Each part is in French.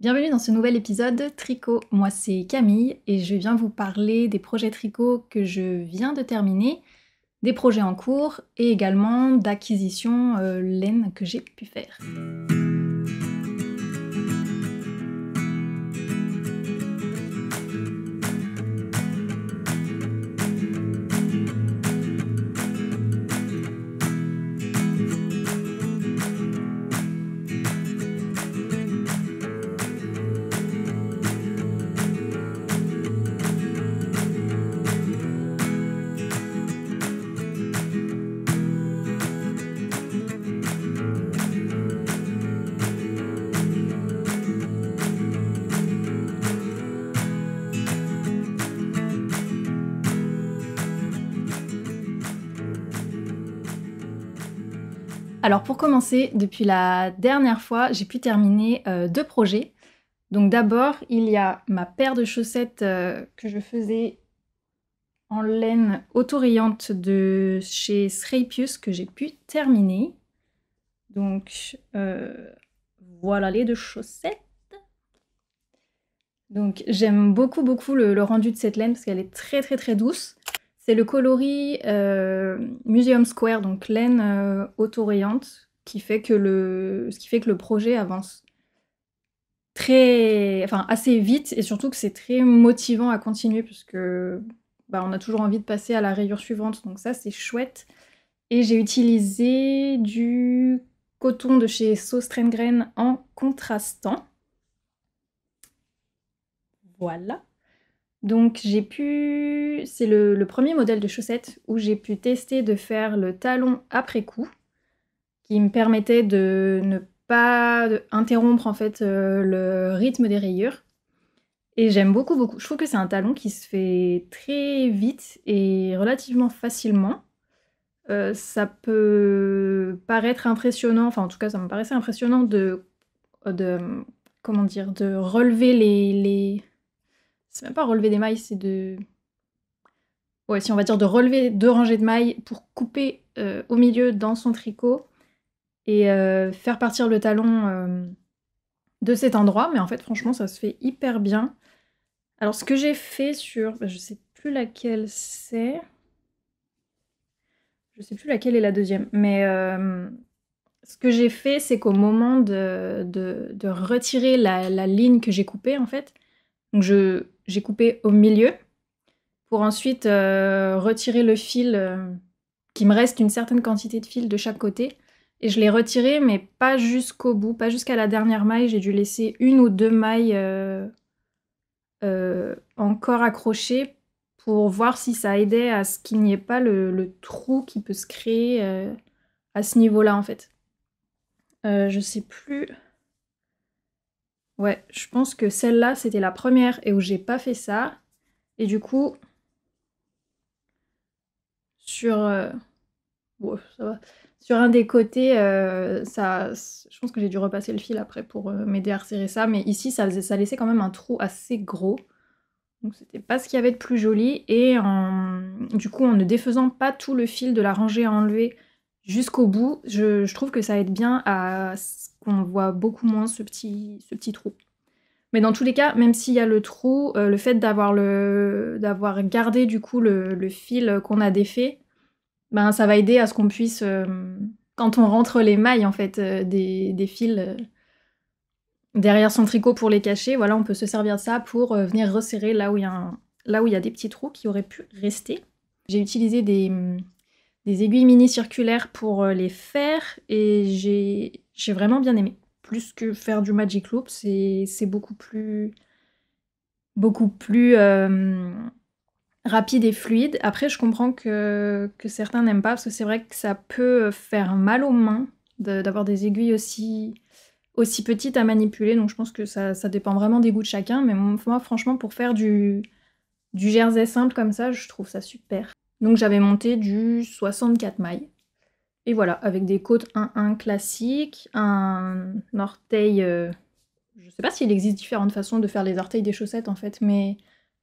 Bienvenue dans ce nouvel épisode tricot. Moi c'est Camille et je viens vous parler des projets tricot que je viens de terminer, des projets en cours et également d'acquisition laine que j'ai pu faire. Alors pour commencer, depuis la dernière fois, j'ai pu terminer 2 projets. Donc d'abord, il y a ma paire de chaussettes que je faisais en laine autorayante de chez Sreipius que j'ai pu terminer. Donc voilà les 2 chaussettes. Donc j'aime beaucoup le rendu de cette laine parce qu'elle est très douce. C'est le coloris Museum Square, donc laine autorayante, ce qui fait que le projet avance assez vite et surtout que c'est très motivant à continuer parce que on a toujours envie de passer à la rayure suivante, donc ça c'est chouette. Et j'ai utilisé du coton de chez So Strengren en contrastant. Voilà. Donc c'est le premier modèle de chaussette où j'ai pu tester de faire le talon après coup, qui me permettait de ne pas interrompre en fait le rythme des rayures. Et j'aime beaucoup. Je trouve que c'est un talon qui se fait très vite et relativement facilement. Ça peut paraître impressionnant, enfin en tout cas ça me paraissait impressionnant de comment dire, de relever les... C'est même pas relever des mailles, c'est de... Ouais, si on va dire de relever 2 rangées de mailles pour couper au milieu dans son tricot et faire partir le talon de cet endroit. Mais en fait, franchement, ça se fait hyper bien. Alors, ce que j'ai fait sur... je sais plus laquelle c'est. Je sais plus laquelle est la deuxième. Mais ce que j'ai fait, c'est qu'au moment de retirer la ligne que j'ai coupée, en fait, donc j'ai coupé au milieu pour ensuite retirer le fil, qu'il me reste une certaine quantité de fil de chaque côté. Et je l'ai retiré, mais pas jusqu'au bout, pas jusqu'à la dernière maille. J'ai dû laisser 1 ou 2 mailles encore accrochées pour voir si ça aidait à ce qu'il n'y ait pas le trou qui peut se créer à ce niveau-là, en fait. Je sais plus... Ouais, je pense que celle-là, c'était la première et où j'ai pas fait ça. Et du coup, sur... bon, ça va. Sur un des côtés, je pense que j'ai dû repasser le fil après pour m'aider à resserrer ça. Mais ici, ça laissait quand même un trou assez gros. Donc c'était pas ce qu'il y avait de plus joli. Et du coup, en ne défaisant pas tout le fil de la rangée à enlever jusqu'au bout, je trouve que ça aide bien à ce qu'on voit beaucoup moins ce petit trou. Mais dans tous les cas, même s'il y a le trou, le fait d'avoir gardé du coup le fil qu'on a défait, ça va aider à ce qu'on puisse, quand on rentre les mailles en fait des fils derrière son tricot pour les cacher, voilà, on peut se servir de ça pour venir resserrer là où il y a des petits trous qui auraient pu rester. J'ai utilisé des aiguilles mini circulaires pour les faire et j'ai vraiment bien aimé. Plus que faire du Magic Loop, c'est beaucoup plus rapide et fluide. Après, je comprends que certains n'aiment pas, parce que c'est vrai que ça peut faire mal aux mains d'avoir des aiguilles aussi petites à manipuler, donc je pense que ça dépend vraiment des goûts de chacun, mais moi, franchement, pour faire du jersey simple comme ça, je trouve ça super. Donc j'avais monté du 64 mailles. Et voilà, avec des côtes 1-1 classiques, un orteil... je sais pas s'il existe différentes façons de faire les orteils des chaussettes en fait, mais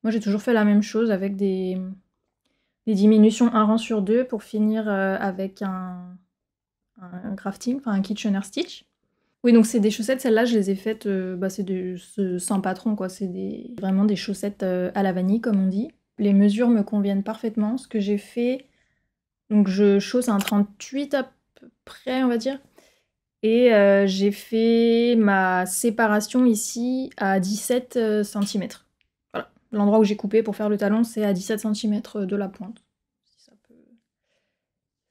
moi j'ai toujours fait la même chose avec des diminutions 1 rang sur 2 pour finir avec un grafting, enfin un Kitchener Stitch. Oui, donc c'est des chaussettes, celles-là, je les ai faites, sans patron, quoi. C'est vraiment des chaussettes à la vanille, comme on dit. Les mesures me conviennent parfaitement. Ce que j'ai fait, donc je chausse un 38 à peu près, on va dire. Et j'ai fait ma séparation ici à 17 cm. Voilà. L'endroit où j'ai coupé pour faire le talon, c'est à 17 cm de la pointe.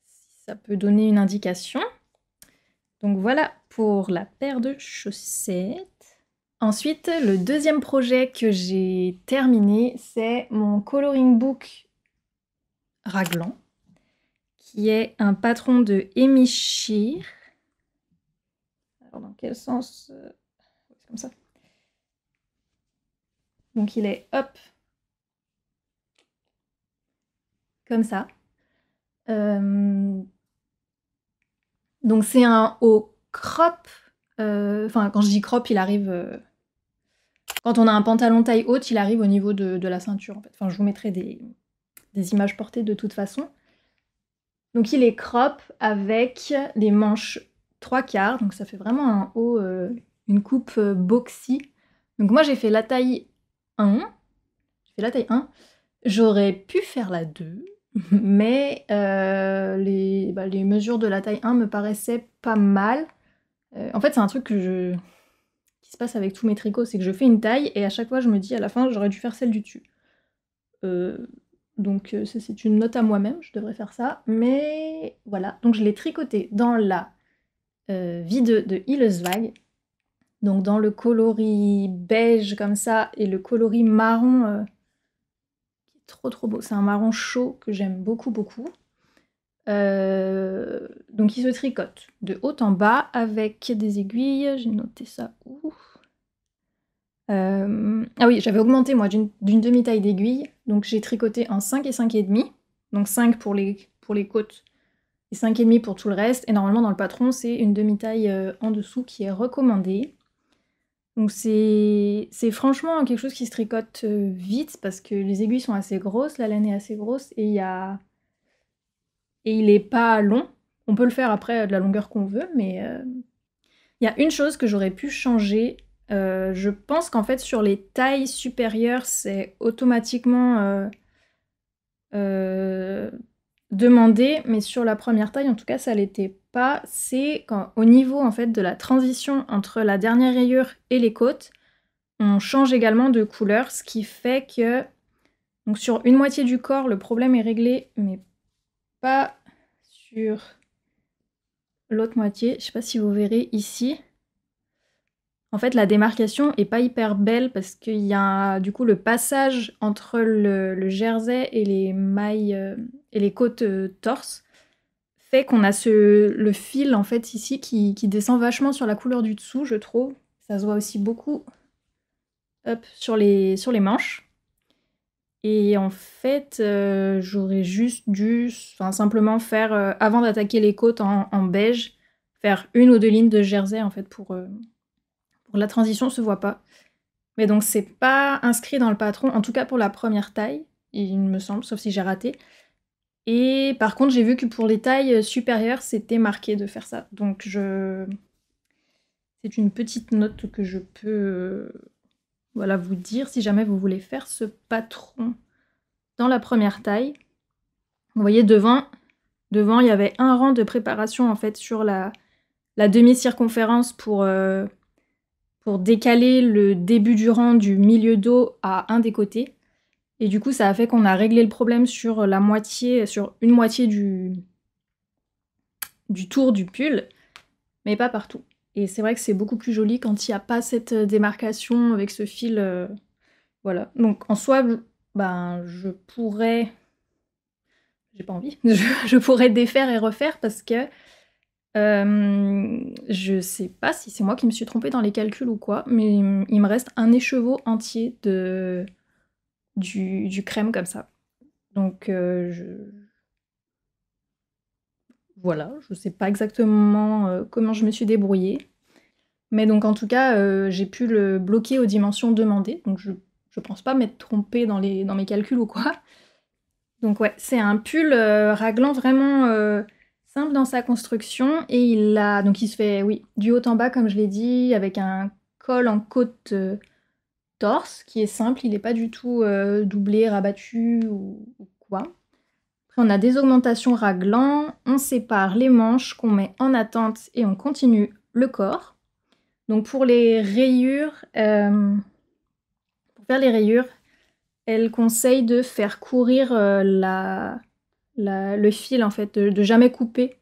Si ça peut donner une indication. Donc voilà pour la paire de chaussettes. Ensuite, le deuxième projet que j'ai terminé, c'est mon coloring book raglan, qui est un patron de Amy Shear. Alors dans quel sens comme ça. Donc il est hop, comme ça. Donc c'est un haut crop. Enfin, quand je dis crop, il arrive... quand on a un pantalon taille haute, il arrive au niveau de la ceinture, en fait. Enfin, je vous mettrai des images portées de toute façon. Donc il est crop avec des manches 3/4, donc ça fait vraiment un haut, une coupe boxy. Donc moi j'ai fait la taille 1. J'ai fait la taille 1. J'aurais pu faire la 2, mais les mesures de la taille 1 me paraissaient pas mal. En fait, c'est un truc qui se passe avec tous mes tricots, c'est que je fais une taille et à chaque fois je me dis à la fin j'aurais dû faire celle du dessus. Donc ça c'est une note à moi-même, je devrais faire ça. Mais voilà, donc je l'ai tricoté dans la vide de Hilleswag. Donc dans le coloris beige comme ça et le coloris marron qui est trop beau. C'est un marron chaud que j'aime beaucoup. Donc il se tricote de haut en bas avec des aiguilles. J'ai noté ça où? Ah oui, j'avais augmenté moi d'une demi-taille d'aiguille, donc j'ai tricoté en 5 et 5,5, donc 5 pour les côtes et 5,5 pour tout le reste, et normalement dans le patron c'est une demi-taille en dessous qui est recommandée. Donc c'est franchement quelque chose qui se tricote vite parce que les aiguilles sont assez grosses, la laine est assez grosse et il est pas long. On peut le faire après de la longueur qu'on veut, mais il y a une chose que j'aurais pu changer. Je pense qu'en fait sur les tailles supérieures c'est automatiquement demandé, mais sur la première taille en tout cas ça l'était pas. C'est au niveau en fait de la transition entre la dernière rayure et les côtes, on change également de couleur, ce qui fait que donc sur une moitié du corps le problème est réglé, mais pas sur l'autre moitié. Je sais pas si vous verrez ici. En fait, la démarcation est pas hyper belle parce qu'il y a du coup le passage entre le jersey et les mailles et les côtes torse fait qu'on a le fil en fait ici qui descend vachement sur la couleur du dessous, je trouve. Ça se voit aussi beaucoup sur les manches. Et en fait, j'aurais juste dû simplement faire, avant d'attaquer les côtes en beige, faire 1 ou 2 lignes de jersey en fait pour la transition se voit pas. Mais donc c'est pas inscrit dans le patron, en tout cas pour la première taille, il me semble, sauf si j'ai raté. Et par contre j'ai vu que pour les tailles supérieures c'était marqué de faire ça. Donc c'est une petite note que je peux voilà, vous dire si jamais vous voulez faire ce patron dans la première taille. Vous voyez devant il y avait un rang de préparation en fait sur la demi-circonférence pour décaler le début du rang du milieu dos à un des côtés. Et du coup, ça a fait qu'on a réglé le problème sur une moitié du tour du pull, mais pas partout. Et c'est vrai que c'est beaucoup plus joli quand il n'y a pas cette démarcation avec ce fil. Voilà. Donc en soi, je pourrais... J'ai pas envie. Je pourrais défaire et refaire parce que je sais pas si c'est moi qui me suis trompée dans les calculs ou quoi, mais il me reste un écheveau entier du crème comme ça. Donc voilà, je sais pas exactement comment je me suis débrouillée. Mais donc en tout cas, j'ai pu le bloquer aux dimensions demandées, donc je pense pas m'être trompée dans mes calculs ou quoi. Donc ouais, c'est un pull raglan vraiment simple dans sa construction et donc il se fait, oui, du haut en bas comme je l'ai dit, avec un col en côte torse qui est simple, il n'est pas du tout doublé, rabattu ou quoi. Après on a des augmentations raglan, on sépare les manches qu'on met en attente et on continue le corps. Donc pour les rayures, pour faire les rayures, elle conseille de faire courir le fil en fait, de jamais couper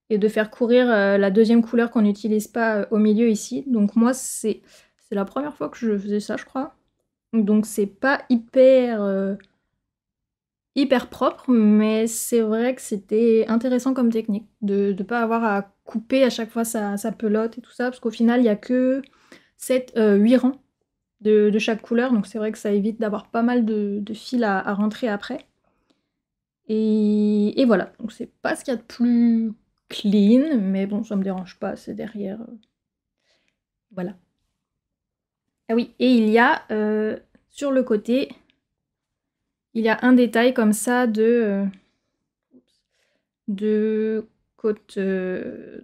et de faire courir la deuxième couleur qu'on n'utilise pas au milieu ici. Donc moi c'est la première fois que je faisais ça je crois. Donc c'est pas hyper propre, mais c'est vrai que c'était intéressant comme technique de ne pas avoir à couper à chaque fois sa pelote et tout ça, parce qu'au final il n'y a que 8 rangs de chaque couleur, donc c'est vrai que ça évite d'avoir pas mal de fils à rentrer après. Et voilà, donc c'est pas ce qu'il y a de plus clean, mais bon, ça me dérange pas, c'est derrière. Voilà. Ah oui, et il y a sur le côté, il y a un détail comme ça de côte de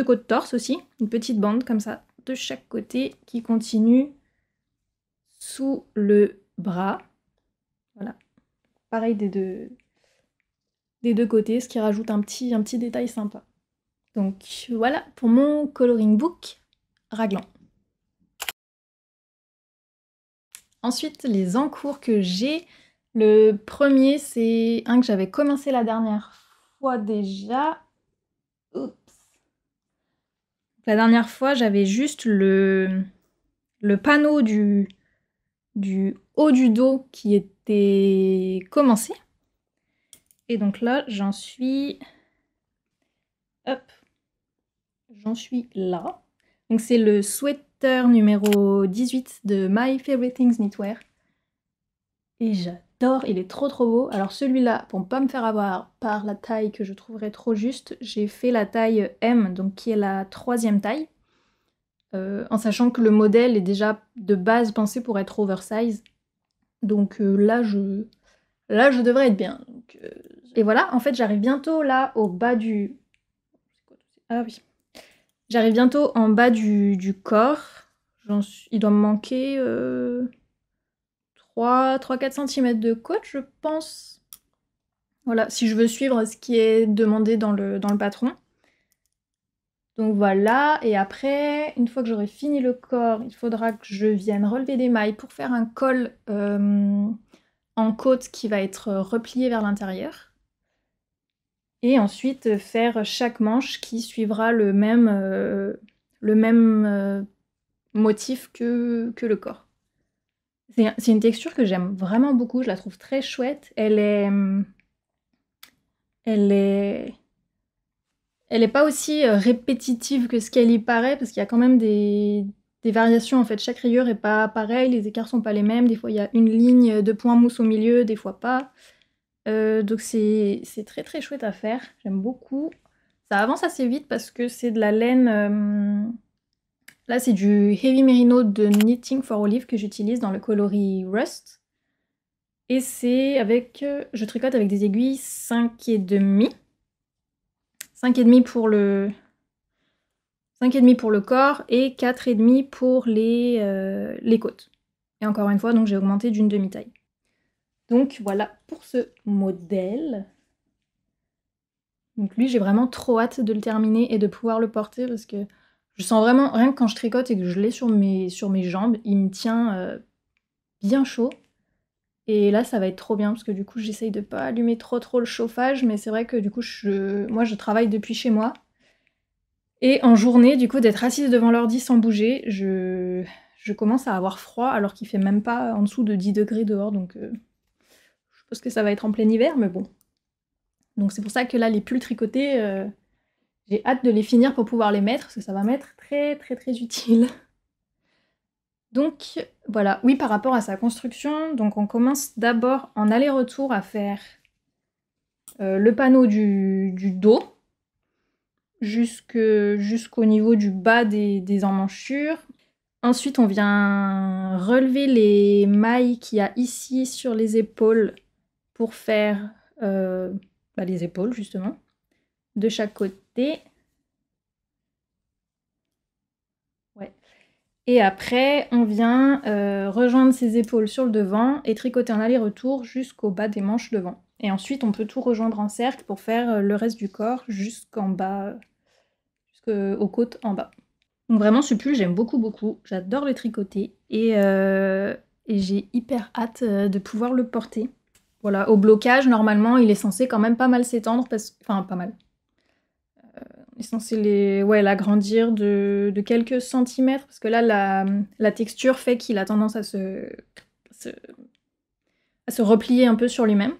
côte torse aussi, une petite bande comme ça de chaque côté qui continue sous le bras. Voilà, pareil des deux côtés, ce qui rajoute un petit détail sympa. Donc voilà pour mon coloring book raglan. Ensuite, les encours que j'ai. Le premier, c'est un que j'avais commencé la dernière fois déjà. Oups. La dernière fois, j'avais juste le panneau du haut du dos qui était commencé. Et donc là, j'en suis... Hop. J'en suis là. Donc c'est le sweater numéro 18 de My Favorite Things Knitwear. Et j'adore, il est trop beau. Alors celui-là, pour ne pas me faire avoir par la taille que je trouverais trop juste, j'ai fait la taille M, donc qui est la 3e taille. En sachant que le modèle est déjà de base pensé pour être oversize. Donc là, je devrais être bien. Donc, et voilà, en fait, j'arrive bientôt là au bas du... Ah oui. J'arrive bientôt en bas du corps. Il doit me manquer 3-4 cm de côte, je pense. Voilà, si je veux suivre ce qui est demandé dans le patron. Donc voilà, et après, une fois que j'aurai fini le corps, il faudra que je vienne relever des mailles pour faire un col en côte qui va être replié vers l'intérieur. Et ensuite faire chaque manche qui suivra le même motif que le corps. C'est une texture que j'aime vraiment beaucoup, je la trouve très chouette. Elle est pas aussi répétitive que ce qu'elle y paraît, parce qu'il y a quand même des variations en fait. Chaque rayure est pas pareille, les écarts sont pas les mêmes. Des fois il y a une ligne de point mousse au milieu, des fois pas. Donc c'est très chouette à faire, j'aime beaucoup. Ça avance assez vite parce que c'est de la laine... Là c'est du Heavy Merino de Knitting for Olive que j'utilise dans le coloris Rust. Et c'est avec... je tricote avec des aiguilles 5,5. 5,5 pour le... 5,5 pour le corps et 4,5 pour les côtes. Et encore une fois, donc j'ai augmenté d'une demi-taille. Donc voilà pour ce modèle. Donc lui, j'ai vraiment trop hâte de le terminer et de pouvoir le porter parce que je sens vraiment, rien que quand je tricote et que je l'ai sur mes jambes, il me tient bien chaud. Et là, ça va être trop bien parce que du coup, j'essaye de pas allumer trop le chauffage, mais c'est vrai que du coup, moi, je travaille depuis chez moi. Et en journée, du coup, d'être assise devant l'ordi sans bouger, je commence à avoir froid alors qu'il fait même pas en dessous de 10 degrés dehors, donc je pense que ça va être en plein hiver, mais bon. Donc c'est pour ça que là, les pulls tricotés, j'ai hâte de les finir pour pouvoir les mettre, parce que ça va m'être très utile. Donc voilà, oui, par rapport à sa construction, donc on commence d'abord en aller-retour à faire le panneau du dos, jusqu'au niveau du bas des emmanchures. Ensuite, on vient relever les mailles qu'il y a ici sur les épaules pour faire les épaules, justement. de chaque côté. Ouais. Et après, on vient rejoindre ses épaules sur le devant et tricoter en aller-retour jusqu'au bas des manches devant. Et ensuite, on peut tout rejoindre en cercle pour faire le reste du corps jusqu'en bas, jusqu'aux côtes en bas. Donc vraiment, ce pull, j'aime beaucoup, beaucoup. J'adore le tricoter et j'ai hyper hâte de pouvoir le porter. Voilà, au blocage, normalement, il est censé quand même pas mal s'étendre, enfin, pas mal. Il est censé l'agrandir de quelques centimètres, parce que là, la texture fait qu'il a tendance à se replier un peu sur lui-même.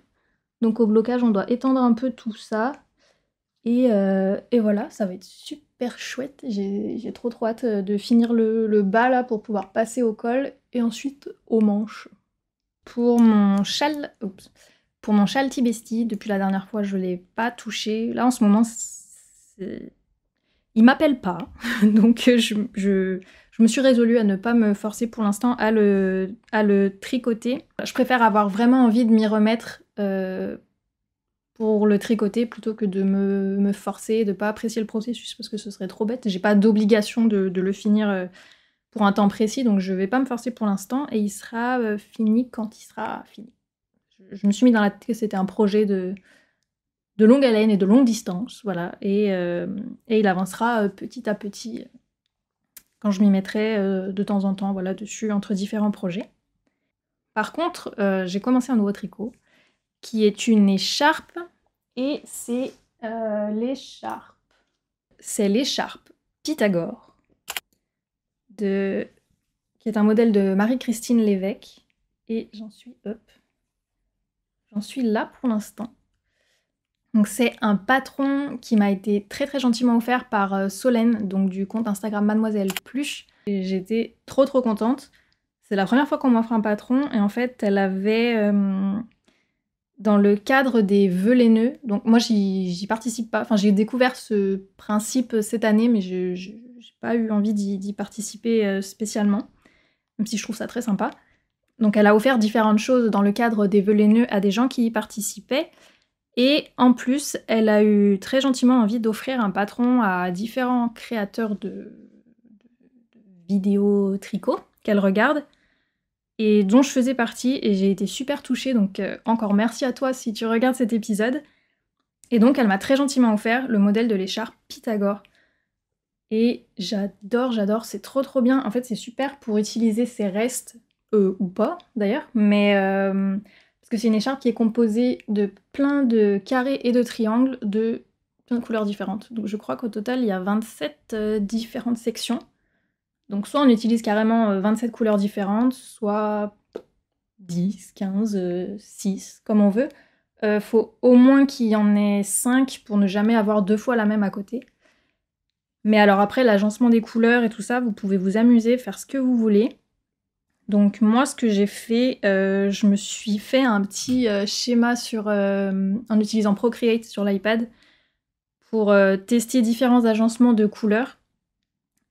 Donc au blocage, on doit étendre un peu tout ça. Et voilà, ça va être super chouette. J'ai trop hâte de finir le bas là pour pouvoir passer au col et ensuite aux manches. Pour mon châle Tibesti, depuis la dernière fois, je l'ai pas touché. Là en ce moment, il m'appelle pas, donc je me suis résolue à ne pas me forcer pour l'instant à le tricoter. Je préfère avoir vraiment envie de m'y remettre pour le tricoter plutôt que de me forcer, de pas apprécier le processus parce que ce serait trop bête. J'ai pas d'obligation de le finir pour un temps précis, donc je vais pas me forcer pour l'instant et il sera fini quand il sera fini. Je me suis mis dans la tête que c'était un projet de longue haleine et de longue distance, voilà, et il avancera petit à petit quand je m'y mettrai de temps en temps, voilà, dessus entre différents projets. Par contre, j'ai commencé un nouveau tricot qui est une écharpe et c'est l'écharpe. C'est l'écharpe Pythagore qui est un modèle de Marie-Christine Lévesque et j'en suis là pour l'instant. Donc c'est un patron qui m'a été très très gentiment offert par Solène, donc du compte Instagram Mademoiselle Pluche. Et j'étais trop contente. C'est la première fois qu'on m'offre un patron et en fait elle avait dans le cadre des vœux laineux, donc moi j'y participe pas, enfin j'ai découvert ce principe cette année mais j'ai pas eu envie d'y participer spécialement, même si je trouve ça très sympa. Donc elle a offert différentes choses dans le cadre des vœux laineux à des gens qui y participaient. Et en plus, elle a eu très gentiment envie d'offrir un patron à différents créateurs de vidéos tricot qu'elle regarde et dont je faisais partie et j'ai été super touchée, donc encore merci à toi si tu regardes cet épisode. Et donc elle m'a très gentiment offert le modèle de l'écharpe Pythagore. Et j'adore, c'est trop bien. En fait c'est super pour utiliser ses restes, ou pas d'ailleurs, mais parce que c'est une écharpe qui est composée de plein de carrés et de triangles de plein de couleurs différentes. Donc je crois qu'au total il y a 27 différentes sections. Donc soit on utilise carrément 27 couleurs différentes, soit 10, 15, 6, comme on veut. Faut au moins qu'il y en ait 5 pour ne jamais avoir deux fois la même à côté. Mais alors après, l'agencement des couleurs et tout ça, vous pouvez vous amuser, faire ce que vous voulez. Donc moi, ce que j'ai fait, je me suis fait un petit schéma en utilisant Procreate sur l'iPad pour tester différents agencements de couleurs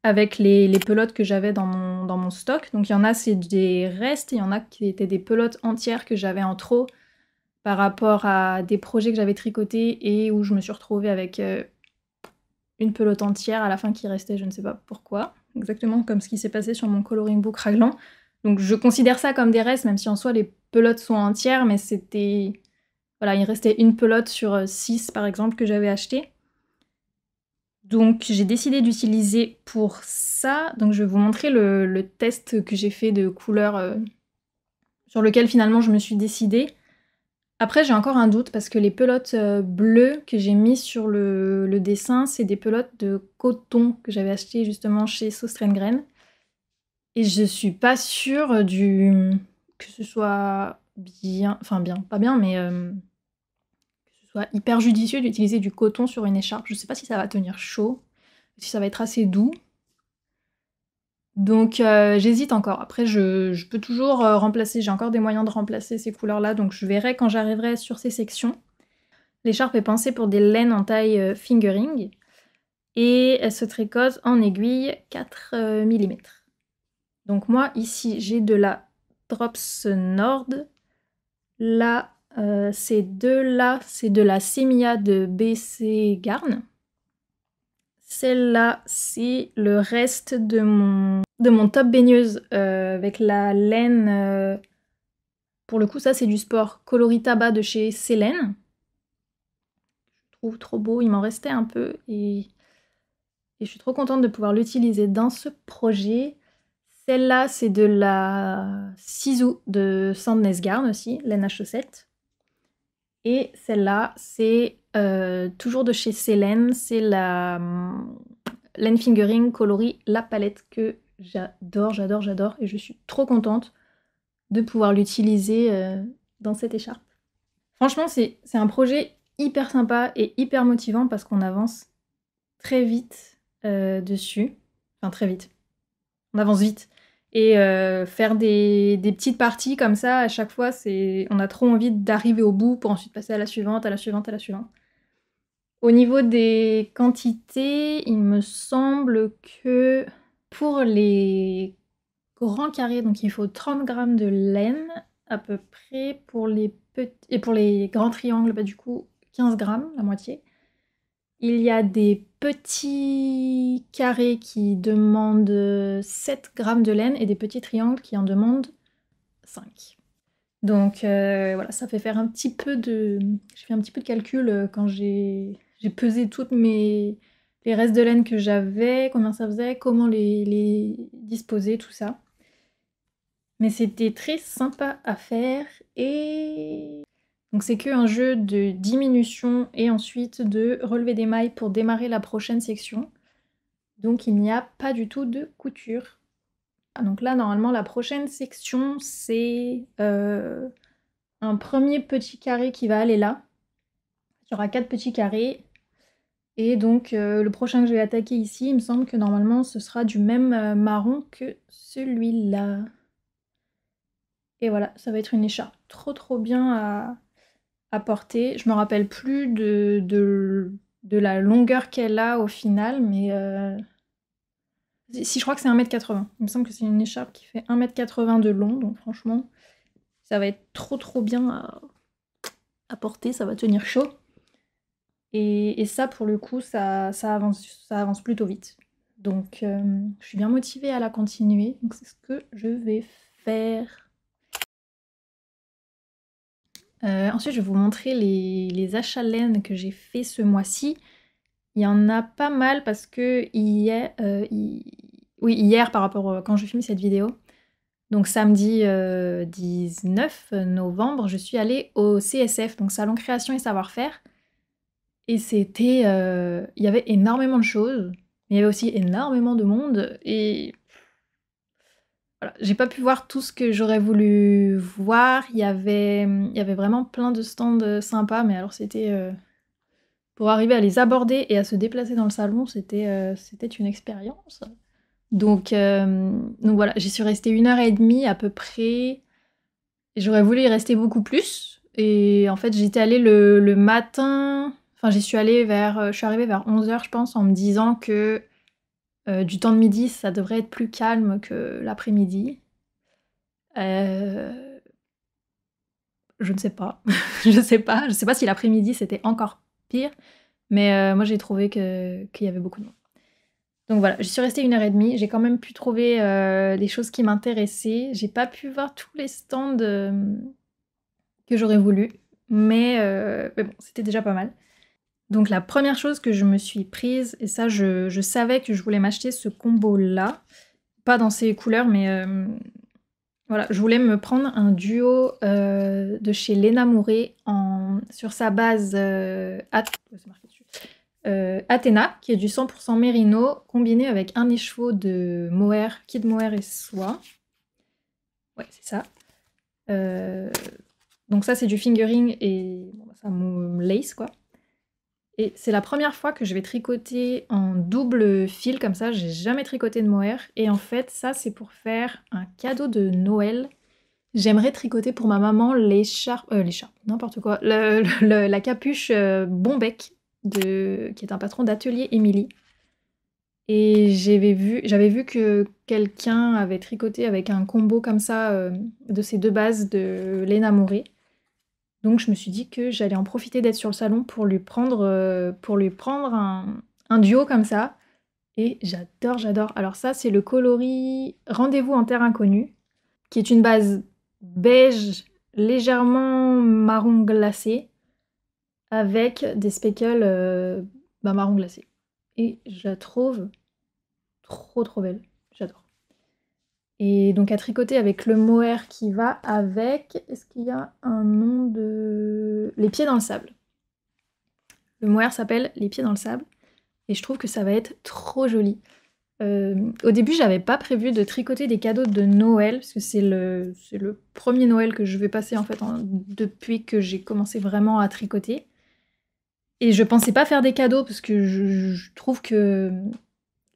avec les pelotes que j'avais dans mon stock. Donc il y en a, c'est des restes, il y en a qui étaient des pelotes entières que j'avais en trop par rapport à des projets que j'avais tricotés et où je me suis retrouvée avec une pelote entière à la fin qui restait, je ne sais pas pourquoi. Exactement comme ce qui s'est passé sur mon coloring book raglan. Donc je considère ça comme des restes, même si en soi les pelotes sont entières, mais c'était... Voilà, il restait une pelote sur 6 par exemple que j'avais acheté. Donc j'ai décidé d'utiliser pour ça, donc je vais vous montrer le test que j'ai fait de couleurs sur lequel finalement je me suis décidée. Après j'ai encore un doute parce que les pelotes bleues que j'ai mis sur le dessin, c'est des pelotes de coton que j'avais acheté justement chez Sostrengren. Et je suis pas sûre que ce soit bien, enfin bien, pas bien, mais que ce soit hyper judicieux d'utiliser du coton sur une écharpe. Je sais pas si ça va tenir chaud, si ça va être assez doux. Donc j'hésite encore. Après je peux toujours remplacer, j'ai encore des moyens de remplacer ces couleurs-là, donc je verrai quand j'arriverai sur ces sections. L'écharpe est pensée pour des laines en taille fingering et elle se tricote en aiguille 4 mm. Donc moi ici j'ai de la Drops Nord, la Ces deux-là, c'est de la Semilla de BC Garn. Celle-là, c'est le reste de mon top baigneuse avec la laine. Pour le coup, ça, c'est du sport coloris tabac de chez Célène. Je trouve trop beau, il m'en restait un peu et je suis trop contente de pouvoir l'utiliser dans ce projet. Celle-là, c'est de la Sisu de Sandnes Garn aussi, laine à chaussettes. Et celle-là, c'est toujours de chez Célène, c'est la laine fingering coloris La Palette que j'adore, j'adore, j'adore. Et je suis trop contente de pouvoir l'utiliser dans cette écharpe. Franchement, c'est un projet hyper sympa et hyper motivant parce qu'on avance très vite dessus. Enfin, très vite. On avance vite. Et faire des petites parties comme ça, à chaque fois, on a trop envie d'arriver au bout pour ensuite passer à la suivante, à la suivante, à la suivante. Au niveau des quantités, il me semble que pour les grands carrés, donc il faut 30 grammes de laine à peu près. Et pour les grands triangles, bah, du coup, 15 grammes, la moitié. Il y a des petits carrés qui demandent 7 grammes de laine et des petits triangles qui en demandent 5. Donc voilà, ça fait faire un petit peu de... J'ai fait un petit peu de calcul quand j'ai pesé toutes les restes de laine que j'avais, combien ça faisait, comment les disposer, tout ça. Mais c'était très sympa à faire et... Donc c'est qu'un jeu de diminution et ensuite de relever des mailles pour démarrer la prochaine section. Donc il n'y a pas du tout de couture. Ah, donc là, normalement, la prochaine section, c'est un premier petit carré qui va aller là. Il y aura 4 petits carrés. Et donc le prochain que je vais attaquer ici, il me semble que normalement ce sera du même marron que celui-là. Et voilà, ça va être une écharpe trop trop bien à porter. Je me rappelle plus de la longueur qu'elle a au final, mais si je crois que c'est 1,80 m. Il me semble que c'est une écharpe qui fait 1,80 m de long, donc franchement, ça va être trop trop bien à porter, ça va tenir chaud. Et ça, pour le coup, ça avance plutôt vite. Donc, je suis bien motivée à la continuer. Donc, c'est ce que je vais faire. Ensuite, je vais vous montrer les achats laine que j'ai fait ce mois-ci. Il y en a pas mal parce que hier, par rapport à quand je filme cette vidéo, donc samedi 19 novembre, je suis allée au CSF, donc Salon Création et Savoir-Faire. Et c'était... il y avait énormément de choses, mais il y avait aussi énormément de monde. Et voilà, j'ai pas pu voir tout ce que j'aurais voulu voir. Il y avait vraiment plein de stands sympas, mais alors c'était... pour arriver à les aborder et à se déplacer dans le salon, c'était une expérience. Donc voilà, j'y suis restée 1h30 à peu près. Et j'aurais voulu y rester beaucoup plus. Et en fait, j'étais allée le matin. Enfin, je suis arrivée vers 11h, je pense, en me disant que du temps de midi, ça devrait être plus calme que l'après-midi. Je ne sais pas. Je sais pas. Je sais pas si l'après-midi, c'était encore pire. Mais moi, j'ai trouvé qu'il y avait beaucoup de monde. Donc voilà, j'y suis restée 1h30. J'ai quand même pu trouver les choses qui m'intéressaient. J'ai pas pu voir tous les stands que j'aurais voulu. Mais bon, c'était déjà pas mal. Donc la première chose que je me suis prise, et ça je savais que je voulais m'acheter ce combo-là, pas dans ces couleurs, mais voilà, je voulais me prendre un duo de chez Léna Mouret sur sa base Athéna, qui est du 100% mérino, combiné avec un écheveau de mohair, kid mohair et soie. Ouais, c'est ça. Donc ça c'est du fingering et bon, ça me lace quoi. Et c'est la première fois que je vais tricoter en double fil comme ça, j'ai jamais tricoté de mohair. Et en fait, ça c'est pour faire un cadeau de Noël. J'aimerais tricoter pour ma maman l'écharpe, n'importe quoi, la capuche Bonbec, qui est un patron d'atelier Émilie. Et j'avais vu que quelqu'un avait tricoté avec un combo comme ça de ces deux bases de Léna Mouret. Donc je me suis dit que j'allais en profiter d'être sur le salon pour lui prendre un duo comme ça. Et j'adore, j'adore. Alors ça, c'est le coloris Rendez-vous en terre inconnue, qui est une base beige légèrement marron glacé, avec des speckles marron glacé. Et je la trouve trop trop belle. J'adore. Et donc à tricoter avec le mohair qui va avec. Est-ce qu'il y a un nom de... Les pieds dans le sable. Le mohair s'appelle Les pieds dans le sable. Et je trouve que ça va être trop joli. Au début, j'avais pas prévu de tricoter des cadeaux de Noël, parce que c'est le premier Noël que je vais passer en fait depuis que j'ai commencé vraiment à tricoter. Et je pensais pas faire des cadeaux, parce que je trouve que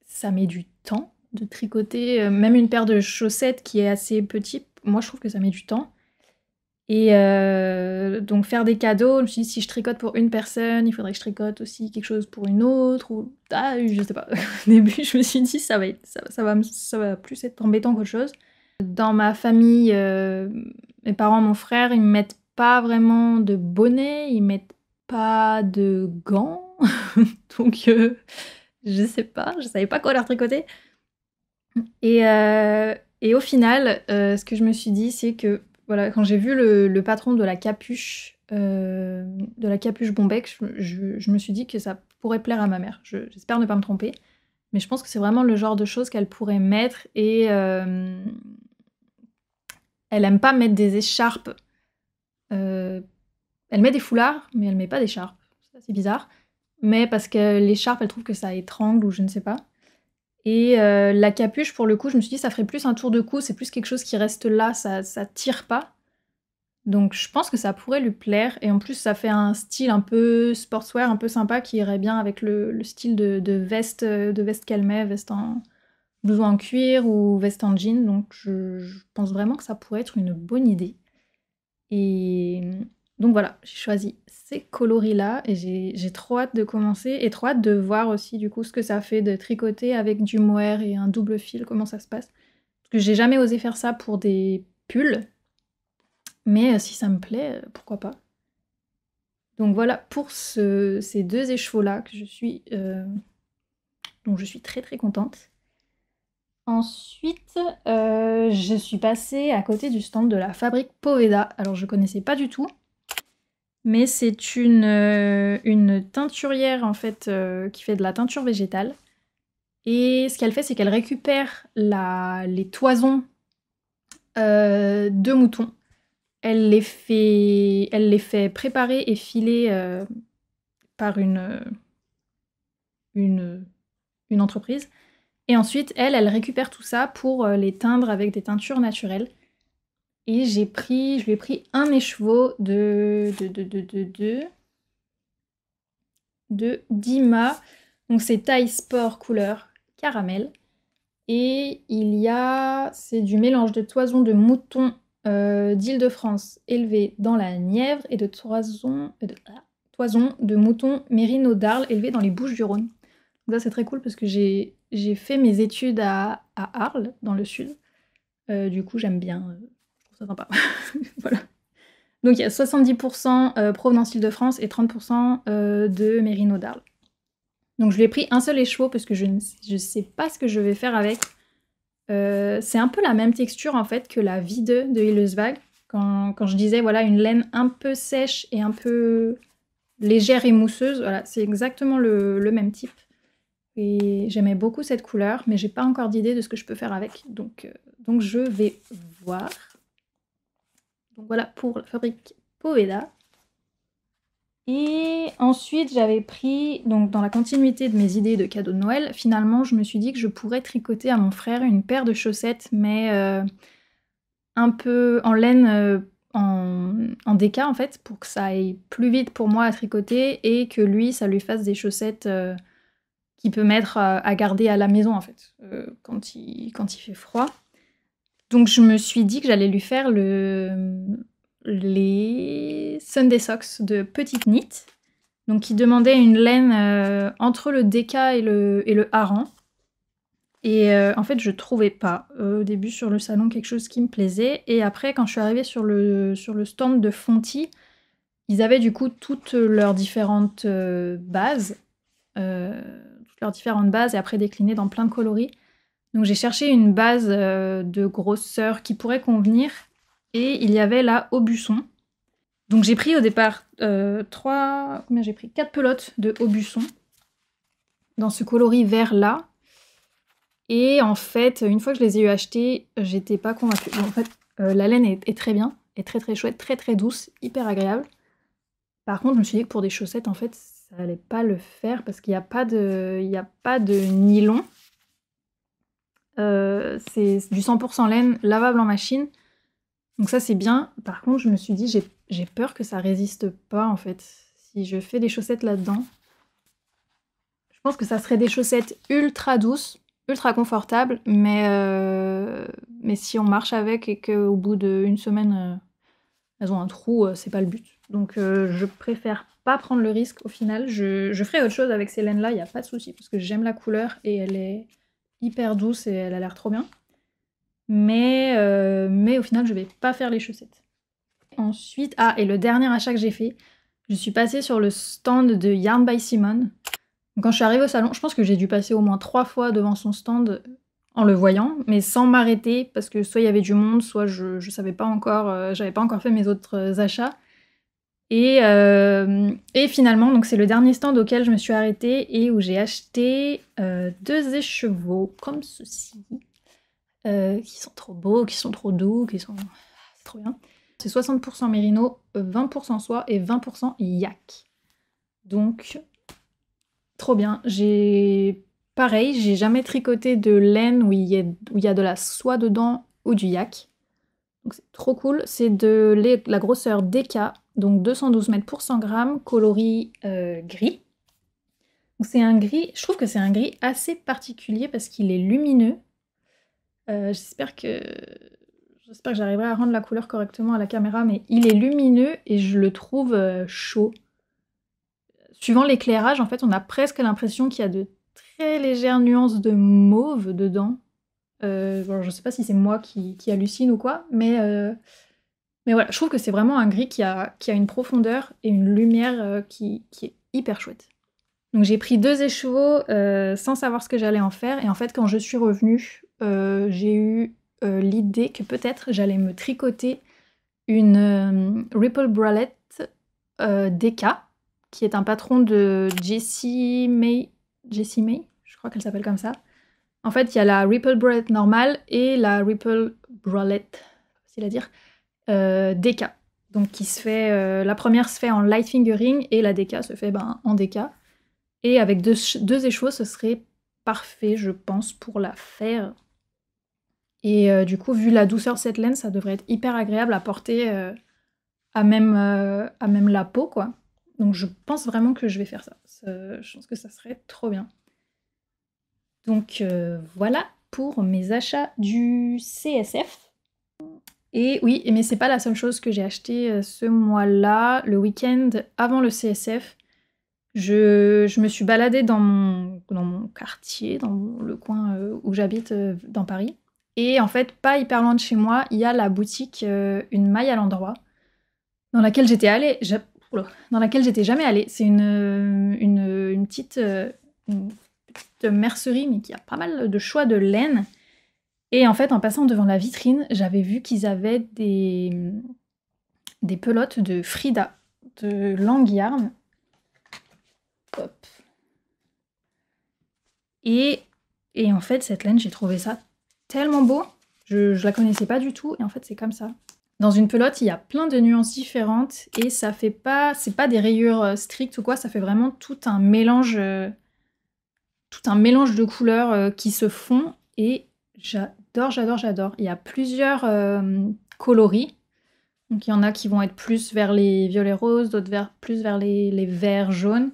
ça met du temps de tricoter, même une paire de chaussettes qui est assez petite, moi je trouve que ça met du temps. Et donc faire des cadeaux, je me suis dit si je tricote pour une personne, il faudrait que je tricote aussi quelque chose pour une autre, ou je sais pas. Au début je me suis dit ça va plus être embêtant qu'autre chose. Dans ma famille, mes parents, mon frère, ils mettent pas vraiment de bonnet, ils mettent pas de gants, donc je sais pas, je savais pas quoi leur tricoter. Et au final, ce que je me suis dit, c'est que voilà, quand j'ai vu le patron de la capuche Bombec, je me suis dit que ça pourrait plaire à ma mère. J'espère ne pas me tromper, mais je pense que c'est vraiment le genre de choses qu'elle pourrait mettre. Et elle aime pas mettre des écharpes. Elle met des foulards, mais elle met pas d'écharpes. C'est bizarre. Mais parce que l'écharpe, elle trouve que ça étrangle ou je ne sais pas. Et la capuche, pour le coup, je me suis dit ça ferait plus un tour de cou, c'est plus quelque chose qui reste là, ça tire pas. Donc je pense que ça pourrait lui plaire. Et en plus, ça fait un style un peu sportswear, un peu sympa, qui irait bien avec le style de veste qu'elle met, veste en blouson en cuir ou veste en jean. Donc je pense vraiment que ça pourrait être une bonne idée. Et donc voilà, j'ai choisi ces coloris-là et j'ai trop hâte de commencer et trop hâte de voir aussi du coup ce que ça fait de tricoter avec du mohair et un double fil, comment ça se passe. Parce que j'ai jamais osé faire ça pour des pulls, mais si ça me plaît, pourquoi pas. Donc voilà pour ces deux écheveaux-là dont je suis très très contente. Ensuite, je suis passée à côté du stand de la fabrique Poveda. Alors je connaissais pas du tout. Mais c'est une teinturière en fait qui fait de la teinture végétale. Et ce qu'elle fait, c'est qu'elle récupère les toisons de moutons. Elle les fait préparer et filer par une entreprise. Et ensuite, elle récupère tout ça pour les teindre avec des teintures naturelles. Et je lui ai pris un écheveau de Dima. Donc c'est taille sport couleur caramel. Et c'est du mélange de toison de mouton d'Île-de-France élevés dans la Nièvre et de toison de mouton mérino d'Arles élevés dans les Bouches-du-Rhône. Donc ça c'est très cool parce que j'ai fait mes études à Arles, dans le sud. Du coup j'aime bien, je trouve ça sympa. Voilà. Donc il y a 70% provenance Île-de-France et 30% de mérino d'Arles. Donc je lui ai pris un seul écheveau parce que je ne sais pas ce que je vais faire avec. C'est un peu la même texture en fait que la V2 de Hillerswag. Quand je disais voilà une laine un peu sèche et un peu légère et mousseuse, voilà, c'est exactement le même type. Et j'aimais beaucoup cette couleur, mais j'ai pas encore d'idée de ce que je peux faire avec. Donc je vais voir. Donc voilà pour la fabrique Poveda. Et ensuite, j'avais pris, donc dans la continuité de mes idées de cadeaux de Noël, finalement, je me suis dit que je pourrais tricoter à mon frère une paire de chaussettes, mais un peu en laine, en déca en fait, pour que ça aille plus vite pour moi à tricoter et que lui, ça lui fasse des chaussettes qu'il peut mettre à garder à la maison en fait, quand il fait froid. Donc je me suis dit que j'allais lui faire les Sunday Socks de Petite Knit, donc qui demandaient une laine entre le déca et le hareng. Et en fait, je trouvais pas au début sur le salon quelque chose qui me plaisait. Et après, quand je suis arrivée sur le stand de Fonty, Ils avaient du coup toutes leurs différentes bases, et après déclinées dans plein de coloris. Donc j'ai cherché une base de grosseur qui pourrait convenir, et il y avait la Aubusson. Donc j'ai pris au départ 4 pelotes de Aubusson dans ce coloris vert là. Et en fait, une fois que je les ai eu achetées, j'étais pas convaincue. En fait, la laine est très bien, est très très chouette, très très douce, hyper agréable. Par contre, je me suis dit que pour des chaussettes, en fait, ça allait pas le faire parce qu'il n'y a pas de nylon. C'est du 100% laine, lavable en machine. Donc ça, c'est bien. Par contre, je me suis dit, j'ai peur que ça résiste pas, en fait. Si je fais des chaussettes là-dedans, je pense que ça serait des chaussettes ultra douces, ultra confortables, mais si on marche avec et qu'au bout d'une semaine, elles ont un trou, c'est pas le but. Donc je préfère pas prendre le risque au final. Je ferai autre chose avec ces laines-là, il n'y a pas de souci, parce que j'aime la couleur et elle est hyper douce et elle a l'air trop bien. Mais au final, je vais pas faire les chaussettes. Ensuite, et le dernier achat que j'ai fait, je suis passée sur le stand de Yarn by Simone. Donc, quand je suis arrivée au salon, je pense que j'ai dû passer au moins 3 fois devant son stand en le voyant, mais sans m'arrêter, parce que soit il y avait du monde, soit je savais pas encore, j'avais pas encore fait mes autres achats. Et finalement, donc c'est le dernier stand auquel je me suis arrêtée et où j'ai acheté 2 écheveaux comme ceci, qui sont trop beaux, qui sont trop doux, c'est trop bien. C'est 60% mérino, 20% soie et 20% yak. Donc, trop bien. Pareil, j'ai jamais tricoté de laine où il y a de la soie dedans ou du yak. Donc c'est trop cool. C'est de la grosseur DK, donc 212 mètres pour 100 grammes, coloris gris. Donc c'est un gris, je trouve que c'est un gris assez particulier parce qu'il est lumineux. J'espère que j'arriverai à rendre la couleur correctement à la caméra, mais il est lumineux et je le trouve chaud. Suivant l'éclairage, en fait, on a presque l'impression qu'il y a de très légères nuances de mauve dedans. Bon, je sais pas si c'est moi qui hallucine ou quoi, mais voilà, je trouve que c'est vraiment un gris qui a une profondeur et une lumière qui est hyper chouette. Donc j'ai pris 2 écheveaux sans savoir ce que j'allais en faire, et en fait quand je suis revenue, j'ai eu l'idée que peut-être j'allais me tricoter une Ripple Bralette DK, qui est un patron de Jessie May, je crois qu'elle s'appelle comme ça. En fait, il y a la Ripple Bralette normale et la Ripple Bralette, facile à dire, DK. Donc qui se fait, la première se fait en light fingering et la DK se fait en DK. Et avec deux écheveaux, ce serait parfait, je pense, pour la faire. Et du coup, vu la douceur de cette laine, ça devrait être hyper agréable à porter à même la peau, quoi. Donc je pense vraiment que je vais faire ça. Je pense que ça serait trop bien. Donc voilà pour mes achats du CSF. Et oui, mais c'est pas la seule chose que j'ai acheté ce mois-là. Le week-end avant le CSF, je me suis baladée dans mon quartier, dans le coin où j'habite dans Paris. Et en fait, pas hyper loin de chez moi, il y a la boutique Une Maille à l'endroit, dans laquelle j'étais allée. Dans laquelle j'étais jamais allée. C'est une petite mercerie, mais qui a pas mal de choix de laine. Et en fait, en passant devant la vitrine, j'avais vu qu'ils avaient des pelotes de Frida, de Lang Yarn. Hop. Et en fait, cette laine, j'ai trouvé ça tellement beau. Je la connaissais pas du tout, et en fait, c'est comme ça. Dans une pelote, il y a plein de nuances différentes, et ça fait pas... C'est pas des rayures strictes ou quoi, ça fait vraiment tout un mélange de couleurs qui se font, et j'adore, j'adore, j'adore. Il y a plusieurs coloris. Donc il y en a qui vont être plus vers les violets roses, d'autres plus vers les verts jaunes.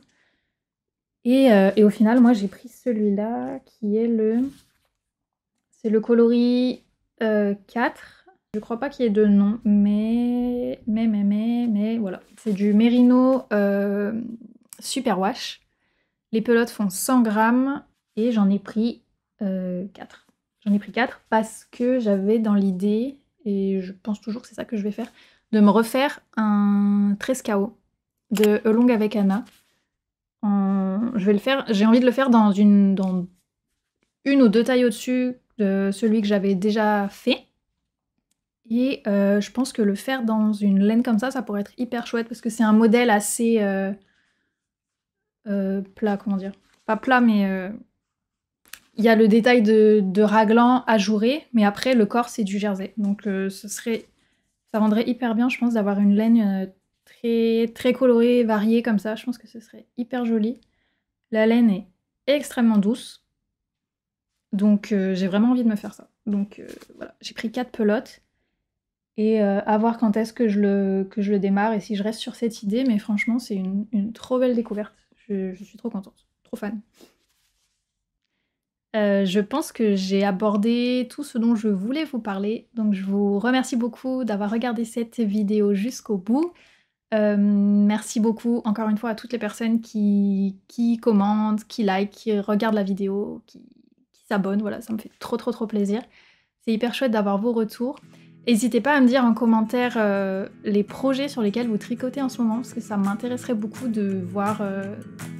Et au final, moi j'ai pris celui-là qui est c'est le coloris 4. Je crois pas qu'il y ait de nom, mais voilà. C'est du Merino Superwash. Les pelotes font 100 grammes et j'en ai pris 4. J'en ai pris 4 parce que j'avais dans l'idée, et je pense toujours que c'est ça que je vais faire, de me refaire un Trescao. de Along avec Anna. Je vais le faire, j'ai envie de le faire dans une ou deux tailles au-dessus de celui que j'avais déjà fait. Et je pense que le faire dans une laine comme ça pourrait être hyper chouette parce que c'est un modèle assez plat, comment dire? Pas plat, mais il y a le détail de raglan ajouré, mais après le corps c'est du jersey. Donc ça rendrait hyper bien, je pense, d'avoir une laine très, très colorée, variée comme ça. Je pense que ce serait hyper joli. La laine est extrêmement douce. Donc j'ai vraiment envie de me faire ça. Donc voilà, j'ai pris 4 pelotes. Et à voir quand est-ce que je le démarre et si je reste sur cette idée. Mais franchement, c'est une trop belle découverte. Je suis trop contente. Trop fan. Je pense que j'ai abordé tout ce dont je voulais vous parler. Donc je vous remercie beaucoup d'avoir regardé cette vidéo jusqu'au bout. Merci beaucoup encore une fois à toutes les personnes qui commentent, qui like, qui regardent la vidéo, qui s'abonnent. Voilà, ça me fait trop trop trop plaisir. C'est hyper chouette d'avoir vos retours. N'hésitez pas à me dire en commentaire les projets sur lesquels vous tricotez en ce moment, parce que ça m'intéresserait beaucoup de voir,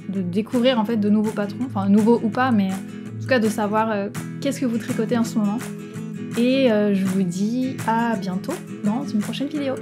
de découvrir en fait de nouveaux patrons, enfin nouveaux ou pas, mais en tout cas de savoir qu'est-ce que vous tricotez en ce moment. Et je vous dis à bientôt dans une prochaine vidéo.